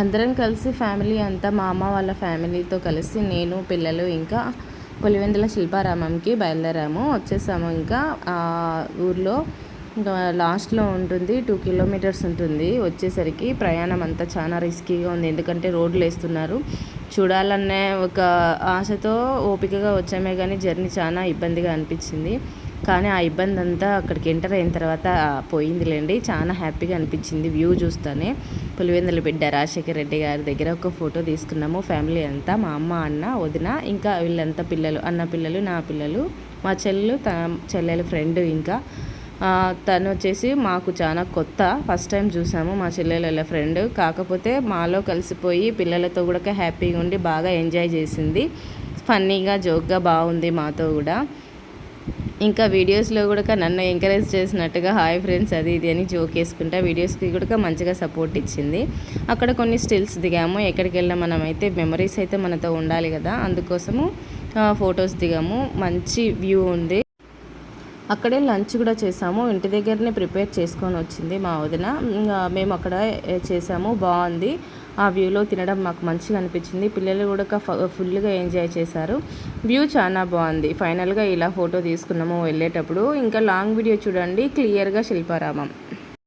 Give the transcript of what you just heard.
అందరం కలిసి ఫ్యామిలీ అంతా మా అమ్మ వాళ్ళ ఫ్యామిలీతో కలిసి నేను పిల్లలు ఇంకా పులివెందుల శిల్పారామంకి బయలుదేరాము. వచ్చేసాము. ఇంకా ఊర్లో ఇంకా లాస్ట్లో ఉంటుంది, 2 కిలోమీటర్స్ ఉంటుంది. వచ్చేసరికి ప్రయాణం అంతా చాలా రిస్కీగా ఉంది, ఎందుకంటే రోడ్లు వేస్తున్నారు. చూడాలనే ఒక ఆశతో ఓపికగా వచ్చామే కానీ జర్నీ చాలా ఇబ్బందిగా అనిపించింది. కానీ ఆ ఇబ్బంది అంతా అక్కడికి ఎంటర్ అయిన తర్వాత పోయిందిలేండి. చాలా హ్యాపీగా అనిపించింది వ్యూ చూస్తూనే. పులివెందుల బిడ్డ రాజశేఖర్ రెడ్డి గారి దగ్గర ఒక ఫోటో తీసుకున్నాము ఫ్యామిలీ అంతా. మా అమ్మ, అన్న, వదిన, ఇంకా వీళ్ళంతా పిల్లలు, అన్న పిల్లలు, నా పిల్లలు, మా చెల్లెలు ఫ్రెండ్. ఇంకా తను వచ్చేసి మాకు చాలా కొత్త, ఫస్ట్ టైం చూసాము మా చెల్లెల ఫ్రెండ్. కాకపోతే మాలో కలిసిపోయి పిల్లలతో కూడా హ్యాపీగా ఉండి బాగా ఎంజాయ్ చేసింది. ఫన్నీగా జోక్గా బాగుంది మాతో కూడా. ఇంకా వీడియోస్లో కూడా నన్ను ఎంకరేజ్ చేసినట్టుగా హాయ్ ఫ్రెండ్స్ అది ఇది అని జోక్ వేసుకుంటా వీడియోస్కి కూడా మంచిగా సపోర్ట్ ఇచ్చింది. అక్కడ కొన్ని స్టిల్స్ దిగాము. ఎక్కడికి వెళ్ళినా మనమైతే మెమరీస్ అయితే మనతో ఉండాలి కదా, అందుకోసము ఫొటోస్ దిగాము. మంచి వ్యూ ఉంది. అక్కడే లంచ్ కూడా చేసాము. ఇంటి దగ్గరనే ప్రిపేర్ చేసుకొని వచ్చింది మా వదిన. మేము అక్కడ చేసాము, బాగుంది. ఆ వ్యూలో తినడం మాకు మంచిగా అనిపించింది. పిల్లలు కూడా ఫుల్గా ఎంజాయ్ చేశారు. వ్యూ చాలా బాగుంది. ఫైనల్గా ఇలా ఫోటో తీసుకున్నాము వెళ్ళేటప్పుడు. ఇంకా లాంగ్ వీడియో చూడండి, క్లియర్గా శిల్పారామం.